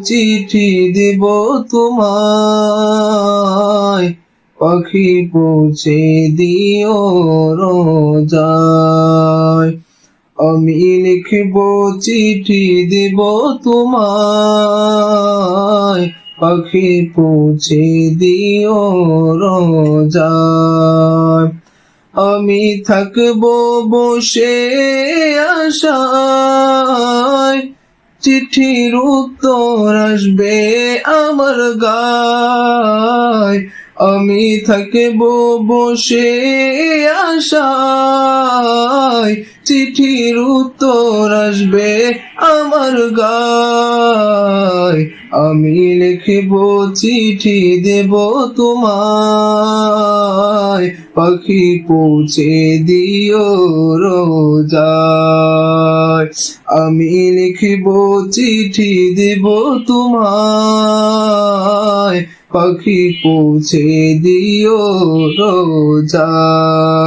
চিঠি দেব তোমায়, পাখি পৌঁছে দিও রোজায়। আমি লিখব চিঠি দেব তোমায়, পাখি পৌঁছে দিও রোজায়। আমি থাকবো বসে আশায়, চিঠির উত্তর আসবে আমার গায়। আমি থাকবো বসে আশায়, চিঠির উত্তর আসবে আমার গায়। আমি লিখব চিঠি দেব তোমায়, পাখি পৌঁছে দিও রোজায়। আমি লিখব চিঠি দেব তোমায়, পাখি পৌঁছে দিও রোজায়।